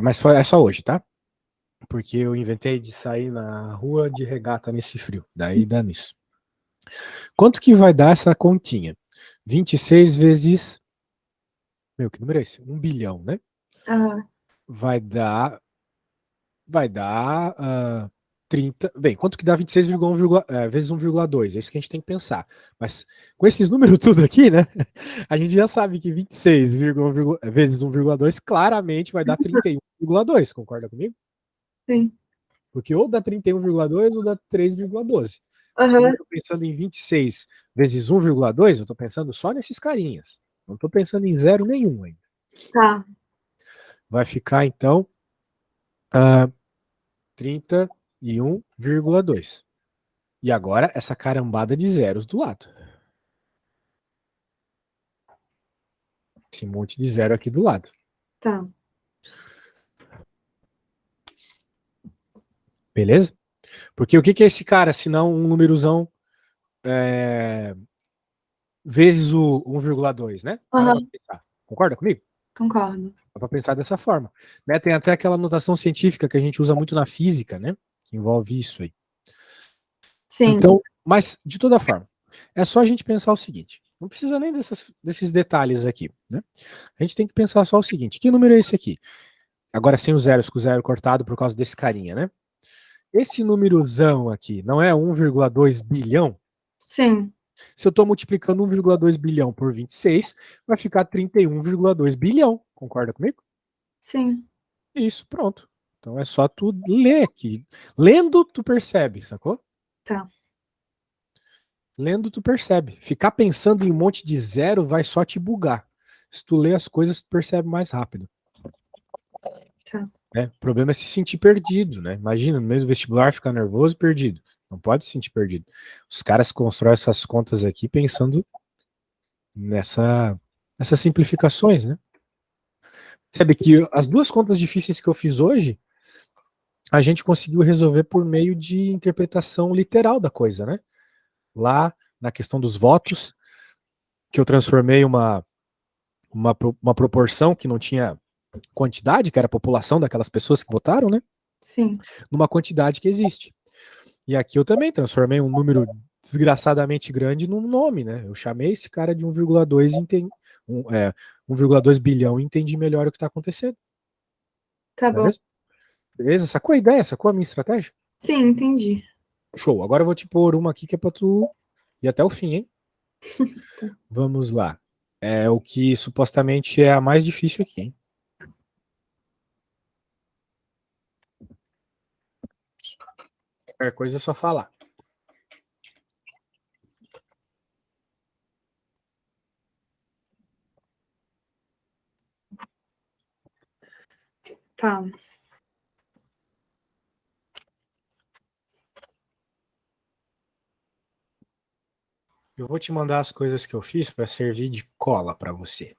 Mas é só hoje, tá? Porque eu inventei de sair na rua de regata nesse frio. Daí dá nisso. Quanto que vai dar essa continha? 26 vezes. Meu, que número é esse? 1 bilhão, né? Ah, Vai dar. Vai dar 30. Bem, quanto que dá 26,1 vezes 1,2? É isso que a gente tem que pensar. Mas com esses números tudo aqui, né? A gente já sabe que 26,1 vezes 1,2 claramente vai dar 31,2. Concorda comigo? sim. Porque ou dá 31,2 ou dá 3,12. Mas como eu Aham. estou pensando em 26 vezes 1,2, eu estou pensando só nesses carinhas. Não estou pensando em zero nenhum ainda. Tá. Vai ficar, então, uh, 31,2. E agora essa carambada de zeros do lado. Esse monte de zero aqui do lado. Tá. Beleza? Porque o que que é esse cara, se não um númerozão vezes o 1,2, né? Para pra Aham, pensar. Concorda comigo? concordo. Dá para pensar dessa forma. Né? Tem até aquela notação científica que a gente usa muito na física, né? Que envolve isso aí. Sim, Então, mas de toda forma, é só a gente pensar o seguinte: não precisa nem desses detalhes aqui, né? A gente tem que pensar só o seguinte: que número é esse aqui? Agora sem os zeros, com o zero cortado por causa desse carinha, né? Esse númerozão aqui não é 1,2 bilhão? sim, Se eu estou multiplicando 1,2 bilhão por 26, vai ficar 31,2 bilhão. Concorda comigo? sim. Isso, pronto. Então é só tu ler aqui. Lendo, tu percebe, sacou? Tá, Lendo, tu percebe. Ficar pensando em um monte de zero vai só te bugar. Se tu lê as coisas, tu percebe mais rápido. tá. Né? O problema é se sentir perdido, né? Imagina, no meio do vestibular, ficar nervoso e perdido. Não pode se sentir perdido. Os caras constroem essas contas aqui pensando nessas simplificações, né? Sabe que as duas contas difíceis que eu fiz hoje, a gente conseguiu resolver por meio de interpretação literal da coisa, né? Lá na questão dos votos, que eu transformei uma proporção que não tinha quantidade, que era a população daquelas pessoas que votaram, né? Sim. Numa quantidade que existe. E aqui eu também transformei um número desgraçadamente grande num nome, né? Eu chamei esse cara de 1,2 1,2 bilhão e entendi melhor o que está acontecendo. Tá Não é bom. mesmo? Beleza? Sacou a ideia? Sacou a minha estratégia? Sim, entendi. Show. Agora eu vou te pôr uma aqui que é pra tu ir até o fim, hein? Vamos lá. É o que supostamente é a mais difícil aqui, hein? Qualquer coisa é só falar. Tá. Eu vou te mandar as coisas que eu fiz para servir de cola para você.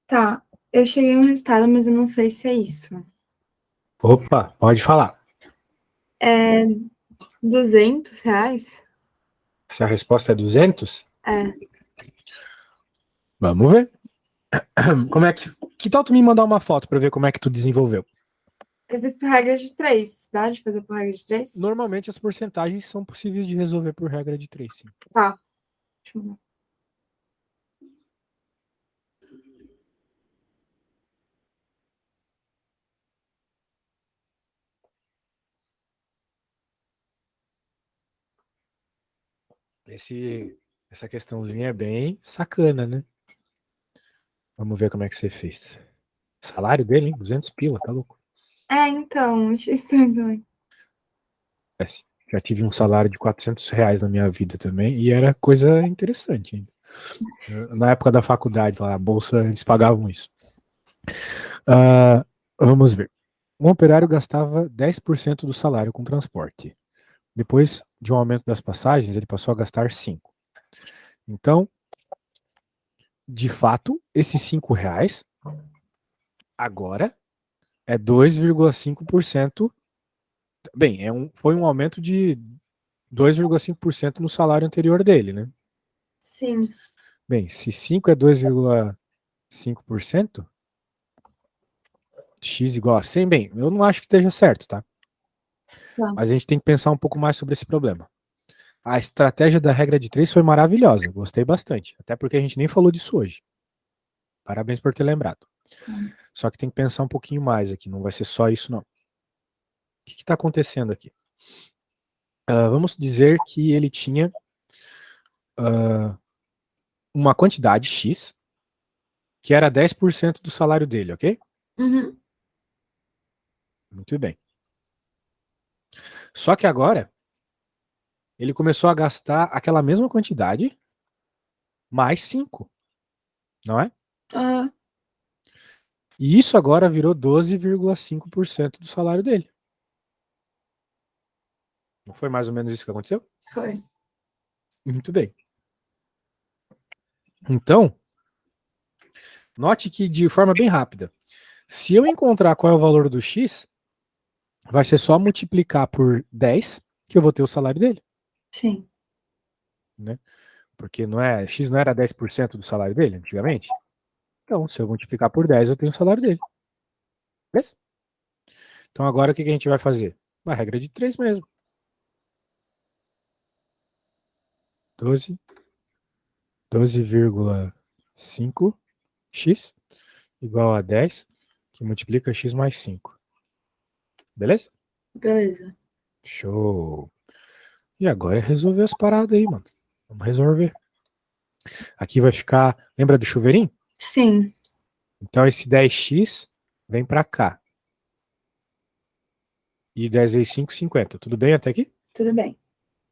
Tá. Eu cheguei a um resultado, mas eu não sei se é isso. Opa, pode falar. É R$ 200? Se a resposta é 200, É. vamos ver. Como é que tal tu me mandar uma foto para ver como é que tu desenvolveu? Eu fiz por regra de 3. Dá de fazer por regra de 3? Normalmente as porcentagens são possíveis de resolver por regra de 3, sim. Tá. Deixa eu ver. Essa questãozinha é bem sacana, né? Vamos ver como é que você fez. Salário dele, hein? 200 pila, tá louco. É, então, achei estranho também. Já tive um salário de R$ 400 na minha vida também, e era coisa interessante ainda. Na época da faculdade, lá, a bolsa, eles pagavam isso. Vamos ver. Um operário gastava 10% do salário com transporte. Depois de um aumento das passagens, ele passou a gastar 5%. Então, de fato, esses R$ 5 agora é 2,5%. Bem, foi um aumento de 2,5% no salário anterior dele, né? Sim. Bem, se 5 é 2,5%, x igual a 100, bem, eu não acho que esteja certo, tá? Tá. Mas a gente tem que pensar um pouco mais sobre esse problema. A estratégia da regra de 3 foi maravilhosa, gostei bastante, até porque a gente nem falou disso hoje. Parabéns por ter lembrado. Só que tem que pensar um pouquinho mais aqui, não vai ser só isso não. O que está acontecendo aqui? Vamos dizer que ele tinha uma quantidade X que era 10% do salário dele, ok? Uhum. Muito bem. Só que agora ele começou a gastar aquela mesma quantidade mais 5, não é? Uhum. E isso agora virou 12,5% do salário dele. Não foi mais ou menos isso que aconteceu? Foi. Muito bem. Então, note que de forma bem rápida, se eu encontrar qual é o valor do X, vai ser só multiplicar por 10 que eu vou ter o salário dele. Sim. Né? Porque X não era 10% do salário dele antigamente? Então, se eu multiplicar por 10, eu tenho o salário dele. Beleza? Então agora o que a gente vai fazer? Uma regra de 3 mesmo. 12,5x igual a 10, que multiplica x mais 5. Beleza? Beleza. Show. E agora é resolver as paradas aí, mano. Vamos resolver. Aqui vai ficar. Lembra do chuveirinho? Sim. Então esse 10x vem pra cá. E 10 vezes 5, 50. Tudo bem até aqui? Tudo bem.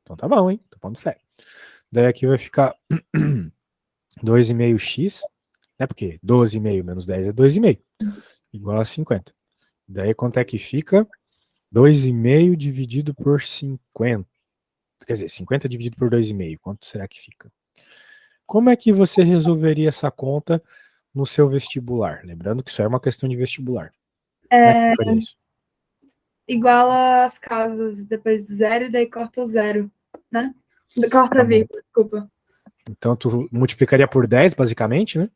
Então tá bom, hein? Tô pondo fé. Daí aqui vai ficar 2,5x. Né? Porque 12,5 menos 10 é 2,5. Igual a 50. Daí quanto é que fica? 2,5 dividido por 50. Quer dizer, 50 dividido por 2,5. Quanto será que fica? Como é que você resolveria essa conta no seu vestibular? Lembrando que isso é uma questão de vestibular. Como é que você faria isso? Iguala as casas depois do zero e daí corta o zero, né? Corta Tá a bom. vírgula, desculpa. Então tu multiplicaria por 10, basicamente, né?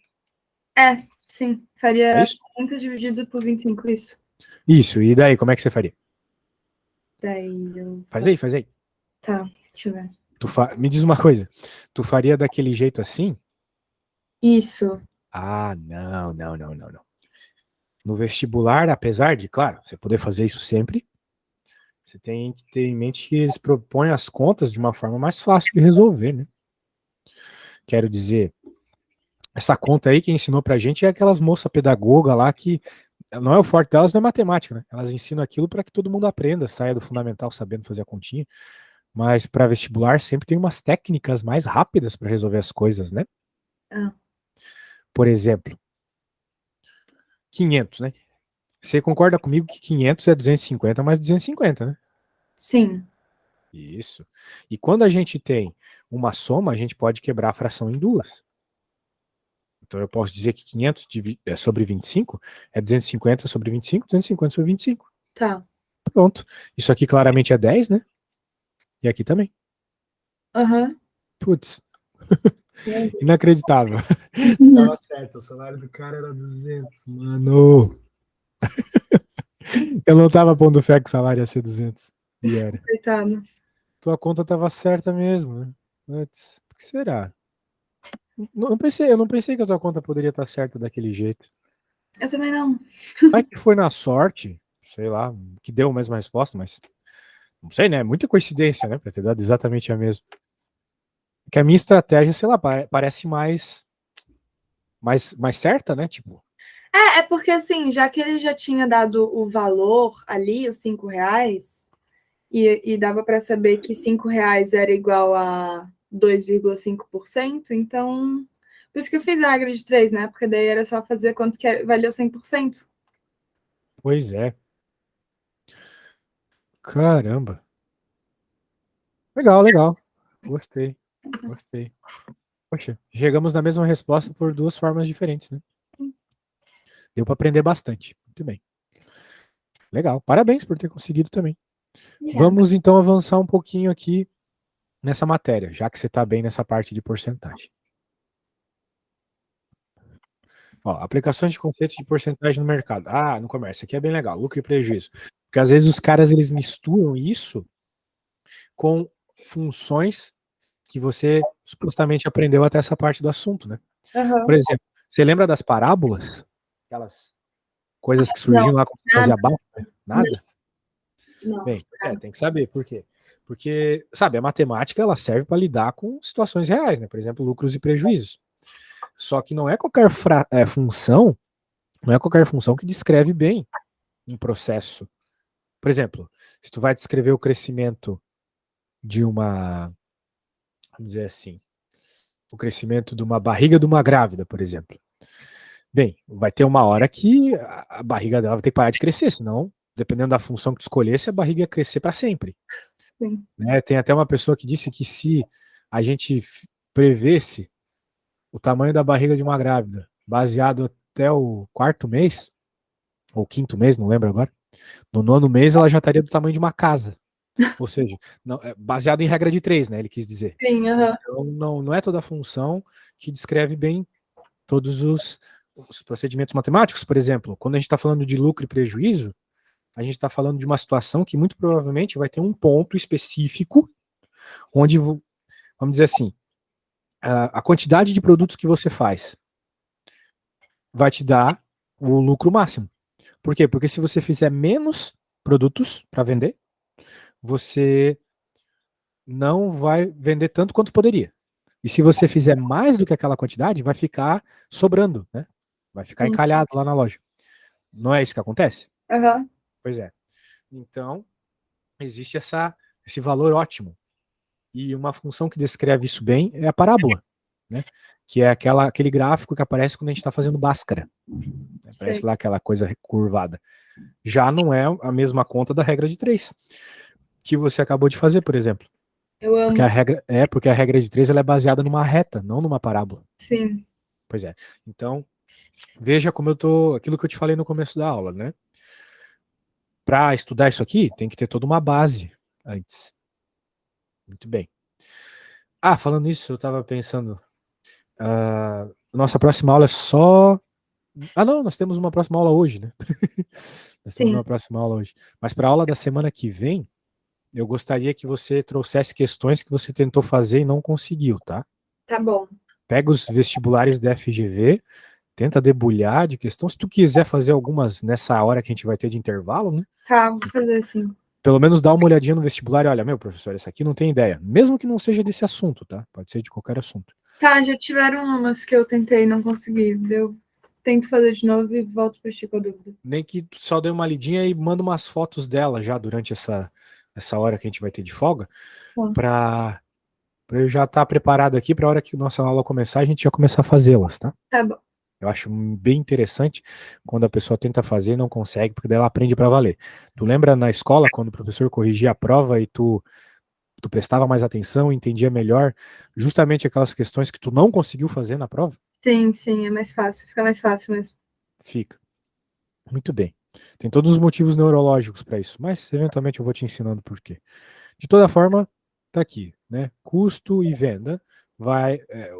Sim. É Faria isso? 30 dividido por 25, isso. Isso. E daí, como é que você faria? Daí eu. Faz aí, faz aí. Tá, deixa eu ver. Me diz uma coisa. Tu faria daquele jeito assim? Isso. Ah, não, não, não, não, não. No vestibular, apesar de, claro, você poder fazer isso sempre, você tem que ter em mente que eles propõem as contas de uma forma mais fácil de resolver, né? Quero dizer, essa conta aí que ensinou pra gente é aquelas moças pedagogas lá que não é o forte delas, não é matemática, né? Elas ensinam aquilo para que todo mundo aprenda, saia do fundamental sabendo fazer a continha. Mas para vestibular sempre tem umas técnicas mais rápidas para resolver as coisas, né? Ah. Por exemplo, 500, né? Você concorda comigo que 500 é 250 mais 250, né? Sim. Isso. E quando a gente tem uma soma, a gente pode quebrar a fração em duas. Então eu posso dizer que 500 sobre 25 é 250 sobre 25, 250 sobre 25. Tá. Pronto. Isso aqui claramente é 10, né? E aqui também. Aham. Putz, inacreditável. Tu tava certo, o salário do cara era 200, mano. Eu não tava pondo fé que o salário ia ser 200. E era. Coitado. Tua conta tava certa mesmo, né? Putz, por que será? Eu não pensei que a tua conta poderia estar certa daquele jeito. Eu também não. Vai que foi na sorte, sei lá, que deu a mesma resposta, mas não sei, né? Muita coincidência, né? Pra ter dado exatamente a mesma. Que a minha estratégia, sei lá, parece mais certa, né? Tipo, É porque assim, já que ele já tinha dado o valor ali, os R$ 5, e dava para saber que R$ 5 era igual a 2,5%, então por isso que eu fiz a regra de 3, né? Porque daí era só fazer quanto que valeu 100%. Pois é. Caramba. Legal, legal. Gostei. Gostei. Poxa, chegamos na mesma resposta por duas formas diferentes, né? Deu para aprender bastante. Muito bem. Legal. Parabéns por ter conseguido também. Vamos então avançar um pouquinho aqui nessa matéria, já que você está bem nessa parte de porcentagem. Ó, aplicações de conceitos de porcentagem no mercado. Ah, no comércio. Aqui é bem legal. Lucro e prejuízo. Porque às vezes os caras eles misturam isso com funções que você supostamente aprendeu até essa parte do assunto, né? Por exemplo, você lembra das parábolas? Aquelas coisas que surgiam lá quando você fazia barra? Nada? Não. Bem, tem que saber por quê. Porque, sabe, a matemática ela serve para lidar com situações reais, né? Por exemplo, lucros e prejuízos. Só que não é qualquer função, não é qualquer função que descreve bem um processo. Por exemplo, se tu vai descrever o crescimento de uma, vamos dizer assim, o crescimento de uma barriga de uma grávida, por exemplo. Bem, vai ter uma hora que a barriga dela vai ter que parar de crescer, senão, dependendo da função que tu escolhesse, a barriga ia crescer para sempre. Sim. Né? Tem até uma pessoa que disse que se a gente prevesse o tamanho da barriga de uma grávida, baseado até o quarto mês, ou quinto mês, não lembro agora, no nono mês ela já estaria do tamanho de uma casa. Ou seja, não, baseado em regra de 3, né? Ele quis dizer. Sim, Então, não é toda a função que descreve bem todos os procedimentos matemáticos. Por exemplo, quando a gente está falando de lucro e prejuízo, a gente está falando de uma situação que muito provavelmente vai ter um ponto específico onde, vamos dizer assim, a quantidade de produtos que você faz vai te dar o lucro máximo. Por quê? Porque se você fizer menos produtos para vender, você não vai vender tanto quanto poderia. E se você fizer mais do que aquela quantidade, vai ficar sobrando, né? Vai ficar encalhado lá na loja. Não é isso que acontece? Uhum. Pois é. Então, existe esse valor ótimo. E uma função que descreve isso bem é a parábola, né? Que é aquele gráfico que aparece quando a gente está fazendo Bhaskara. Aparece lá aquela coisa curvada. Já não é a mesma conta da regra de 3, que você acabou de fazer, por exemplo. Eu amo. Porque a regra de 3 ela é baseada numa reta, não numa parábola. Sim. Pois é. Então, veja como aquilo que eu te falei no começo da aula, né? Para estudar isso aqui, tem que ter toda uma base antes. Muito bem. Ah, falando nisso, eu estava pensando, nossa próxima aula é só... Ah, não, nós temos uma próxima aula hoje, né? Nós temos uma próxima aula hoje. Mas para a aula da semana que vem, eu gostaria que você trouxesse questões que você tentou fazer e não conseguiu, tá? Tá bom. Pega os vestibulares da FGV, tenta debulhar de questão. Se tu quiser fazer algumas nessa hora que a gente vai ter de intervalo, né? Tá, vou fazer assim. Pelo menos dá uma olhadinha no vestibular e olha, meu professor, essa aqui não tem ideia. Mesmo que não seja desse assunto, tá? Pode ser de qualquer assunto. Tá, já tiveram umas que eu tentei e não consegui. Eu tento fazer de novo e volto para ti com a dúvida. Nem que tu só dê uma lidinha e manda umas fotos dela já durante essa hora que a gente vai ter de folga, para eu já estar preparado aqui para a hora que nossa aula começar, a gente já começar a fazê-las, tá? Tá bom. Eu acho bem interessante quando a pessoa tenta fazer e não consegue, porque daí ela aprende para valer. Tu lembra na escola, quando o professor corrigia a prova e tu prestava mais atenção, entendia melhor justamente aquelas questões que tu não conseguiu fazer na prova? Sim, sim, é mais fácil. Fica mais fácil mesmo. Fica. Muito bem. Tem todos os motivos neurológicos para isso, mas eventualmente eu vou te ensinando por quê. De toda forma, tá aqui, né? Custo e venda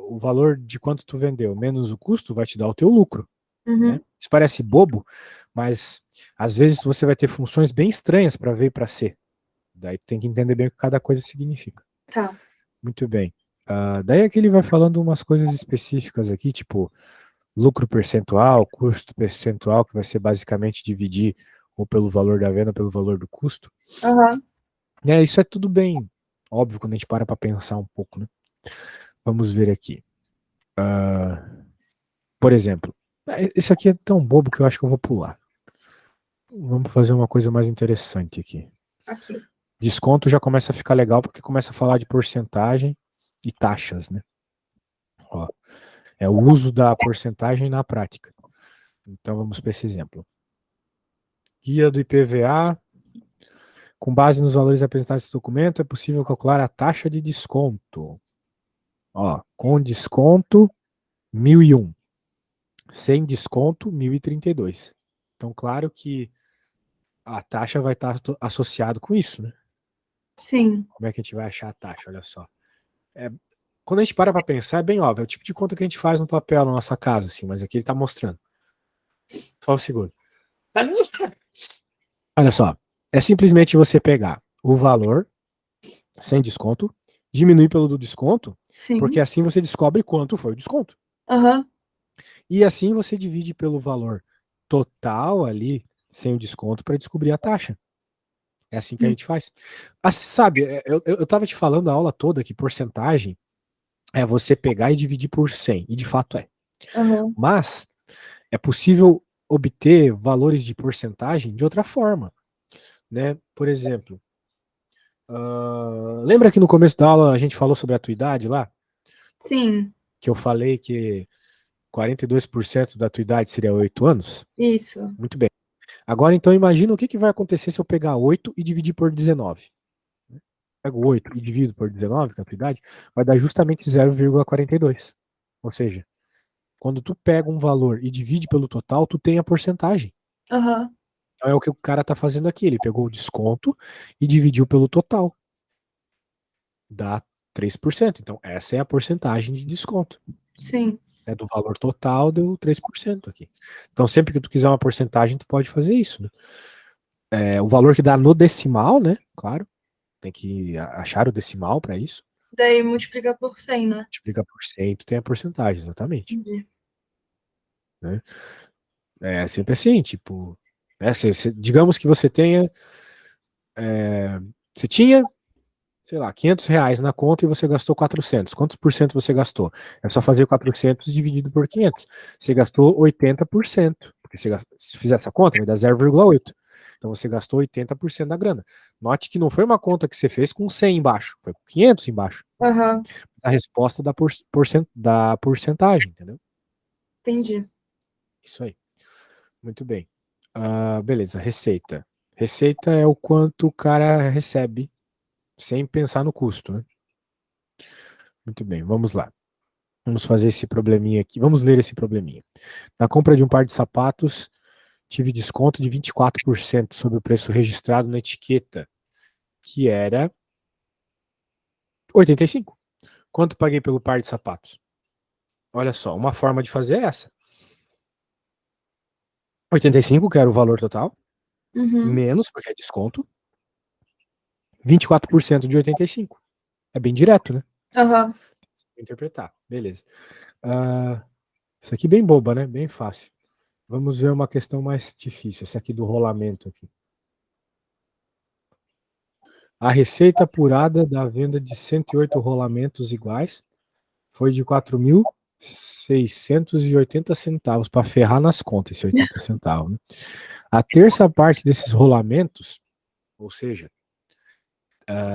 o valor de quanto tu vendeu menos o custo vai te dar o teu lucro. Né? Isso parece bobo, mas às vezes você vai ter funções bem estranhas para ver e para ser. Daí tu tem que entender bem o que cada coisa significa. Tá. Muito bem. Daí aqui ele vai falando umas coisas específicas aqui, tipo lucro percentual, custo percentual, que vai ser basicamente dividir ou pelo valor da venda ou pelo valor do custo. Isso é tudo bem óbvio quando a gente para pensar um pouco, né? Vamos ver aqui. Por exemplo, esse aqui é tão bobo que eu acho que eu vou pular. Vamos fazer uma coisa mais interessante aqui. Ok. Desconto já começa a ficar legal porque começa a falar de porcentagem e taxas, né? Ó, é o uso da porcentagem na prática. Então vamos para esse exemplo. Guia do IPVA. Com base nos valores apresentados nesse documento, é possível calcular a taxa de desconto. Ó, com desconto, 1.001. Sem desconto, 1.032. Então, claro que a taxa vai estar associado com isso, né? Sim. Como é que a gente vai achar a taxa? Olha só. Quando a gente para pensar, é bem óbvio. É o tipo de conta que a gente faz no papel na nossa casa, assim, mas aqui ele está mostrando. Só um segundo. Olha só. É simplesmente você pegar o valor sem desconto, diminuir pelo do desconto, Sim. porque assim você descobre quanto foi o desconto. Aham. E assim você divide pelo valor total ali, sem o desconto, para descobrir a taxa. É assim que a gente faz. Ah, sabe, eu tava te falando a aula toda que porcentagem é você pegar e dividir por 100, e de fato é. Aham. Mas é possível obter valores de porcentagem de outra forma, né? Por exemplo, lembra que no começo da aula a gente falou sobre a tua idade lá? Sim. Que eu falei que 42% da tua idade seria 8 anos? Isso. Muito bem. Agora, então, imagina o que vai acontecer se eu pegar 8 e dividir por 19. Pego 8 e divido por 19, que é a tua idade, vai dar justamente 0,42. Ou seja, quando tu pega um valor e divide pelo total, tu tem a porcentagem. Aham. Então é o que o cara tá fazendo aqui. Ele pegou o desconto e dividiu pelo total. Dá 3%. Então, essa é a porcentagem de desconto. Sim. Do valor total, deu 3% aqui. Então, sempre que tu quiser uma porcentagem, tu pode fazer isso. Né? O valor que dá no decimal, né? Claro. Tem que achar o decimal para isso. Daí multiplica por 100, né? Multiplica por 100, tu tem a porcentagem, exatamente. Entendi. Né? É sempre assim, tipo. Digamos que você tenha. Você tinha, sei lá, R$ 500 na conta e você gastou 400. Quantos por cento você gastou? É só fazer 400 dividido por 500. Você gastou 80%. Porque se fizer essa conta, vai dar 0,8. Então você gastou 80% da grana. Note que não foi uma conta que você fez com 100 embaixo, foi com 500 embaixo. Aham. A resposta da porcentagem, entendeu? Entendi. Isso aí. Muito bem. Beleza, receita. Receita é o quanto o cara recebe sem pensar no custo, né? Muito bem, vamos lá. Vamos fazer esse probleminha aqui. Vamos ler esse probleminha. Na compra de um par de sapatos, tive desconto de 24% sobre o preço registrado na etiqueta, que era 85. Quanto paguei pelo par de sapatos? Olha só, uma forma de fazer é essa. 85, que era o valor total, Uhum. menos, porque é desconto, 24% de 85. É bem direto, né? Aham. Interpretar, beleza. Isso aqui bem boba, né? Bem fácil. Vamos ver uma questão mais difícil, essa aqui do rolamento aqui. A receita apurada da venda de 108 rolamentos iguais foi de 4.680 centavos, para ferrar nas contas, esse 80 centavos. Né? A terça parte desses rolamentos, ou seja,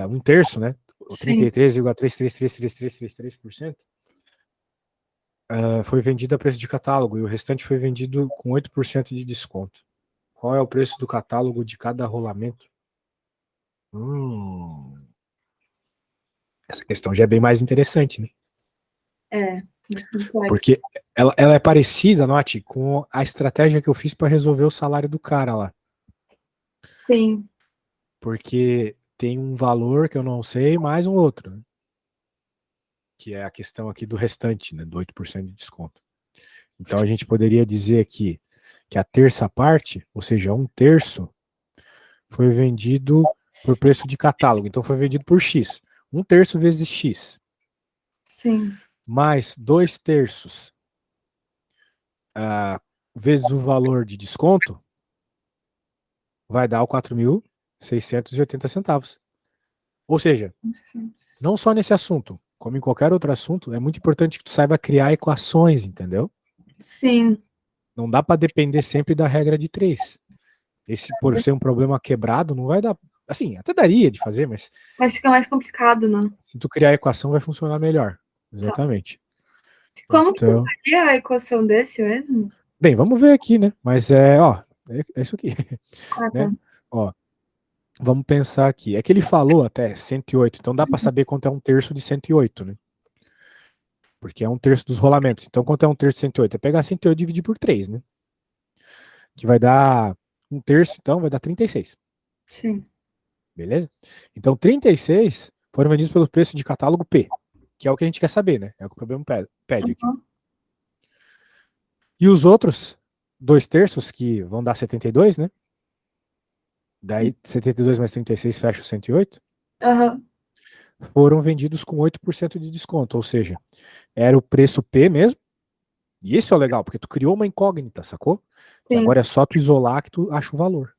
um terço, né? O Sim. 33,333333%, foi vendido a preço de catálogo e o restante foi vendido com 8% de desconto. Qual é o preço do catálogo de cada rolamento? Essa questão já é bem mais interessante, né? É. Mais complexo. Porque ela é parecida, note, com a estratégia que eu fiz para resolver o salário do cara lá. Sim. Porque tem um valor que eu não sei, mais um outro. Né? Que é a questão aqui do restante, né? Do 8% de desconto. Então a gente poderia dizer aqui que a terça parte, ou seja, um terço, foi vendido por preço de catálogo. Então foi vendido por X. Um terço vezes X. Sim. Mais 2/3 vezes o valor de desconto, vai dar o 4.680 centavos. Ou seja, não só nesse assunto, como em qualquer outro assunto, é muito importante que tu saiba criar equações, entendeu? Sim. Não dá para depender sempre da regra de 3. Esse, por ser um problema quebrado, não vai dar. Assim, até daria de fazer, mas Mas fica mais complicado, né? se tu criar a equação vai funcionar melhor. Tá. Exatamente. Como que tu Então, faria a equação desse mesmo? bem, vamos ver aqui, né? Mas é isso aqui, Ah, tá. né? Ó, vamos pensar aqui. É que ele falou até 108, então dá para saber quanto é um terço de 108, né? Porque é um terço dos rolamentos. Então, quanto é um terço de 108? É pegar 108 e dividir por 3, né? Que vai dar um terço, então vai dar 36. Sim. Beleza? Então, 36 foram vendidos pelo preço de catálogo P, que é o que a gente quer saber, né? É o que o problema pede aqui. Uhum. E os outros 2 terços, que vão dar 72, né? Daí 72 mais 36 fecha o 108. Uhum. Foram vendidos com 8% de desconto, ou seja, era o preço P mesmo. E esse é o legal, porque tu criou uma incógnita, sacou? Que Sim. agora é só tu isolar que tu acha o valor.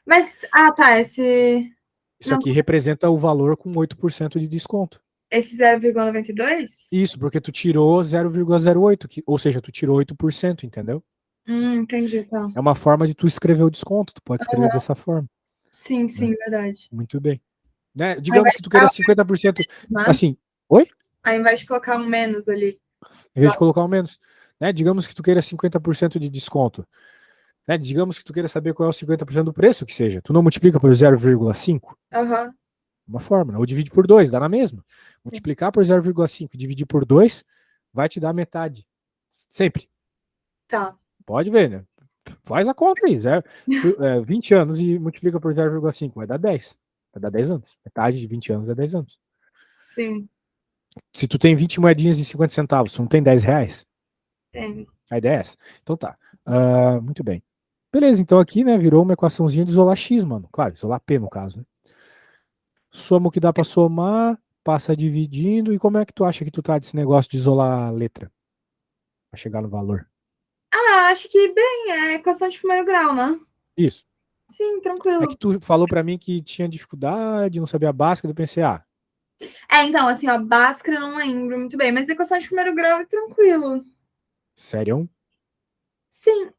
Mas, tá, esse. Isso Não, aqui representa o valor com 8% de desconto. esse 0,92? Isso, porque tu tirou 0,08, ou seja, tu tirou 8%, entendeu? Entendi, tá. É uma forma de tu escrever o desconto, tu pode escrever Uhum. dessa forma. Sim, Né? sim, verdade. Muito bem. Né? Ao Digamos invés que de tu colocar queira um 50%, menos, né? assim, oi? Ao invés de colocar um menos ali. Em vez de colocar o menos. Né? Digamos que tu queira 50% de desconto. Né? Digamos que tu queira saber qual é o 50% do preço que seja. Tu não multiplica por 0,5? Aham. Uma fórmula. Ou divide por 2, dá na mesma. Sim. Multiplicar por 0,5 e dividir por 2 vai te dar metade. Sempre. Tá. Pode ver, né? Faz a conta aí. 20 anos e multiplica por 0,5. Vai dar 10. Vai dar 10 anos. Metade de 20 anos é 10 anos. Sim. Se tu tem 20 moedinhas de 50 centavos, tu não tem 10 reais? Tem. A ideia é essa. Então tá. Muito bem. Beleza, então aqui, né, virou uma equaçãozinha de isolar x, mano. Claro, isolar p no caso, né? Soma o que dá pra somar, passa dividindo. E como é que tu acha que tu tá desse negócio de isolar a letra? Pra chegar no valor. Acho que bem, é equação de primeiro grau, né? Isso. Sim, É que tranquilo. tu falou pra mim que tinha dificuldade, não sabia a básica, eu pensei, Então, assim, ó, Bhaskara eu não lembro muito bem, mas equação de primeiro grau é tranquilo. sério? Sim.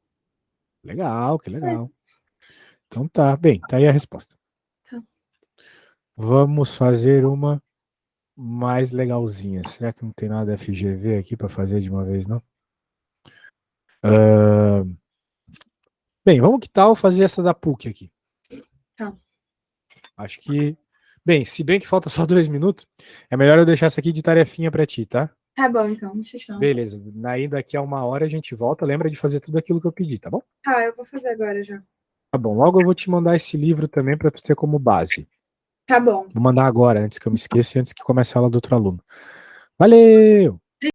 Legal, que Beleza. legal. Então tá, bem, tá aí a resposta. Tá. Vamos fazer uma mais legalzinha. Será que não tem nada FGV aqui pra fazer de uma vez, não? Ah, bem, vamos que tal fazer essa da PUC aqui? Tá. Acho que. Bem, se bem que falta só 2 minutos, é melhor eu deixar essa aqui de tarefinha pra ti, tá? Tá bom, então. Deixa eu chamar. Beleza, aí daqui a 1 hora a gente volta. Lembra de fazer tudo aquilo que eu pedi, tá bom? Tá, eu vou fazer agora já. Tá bom, logo eu vou te mandar esse livro também pra tu ter como base. Tá bom. Vou mandar agora, antes que eu me esqueça e antes que comece a aula do outro aluno. Valeu!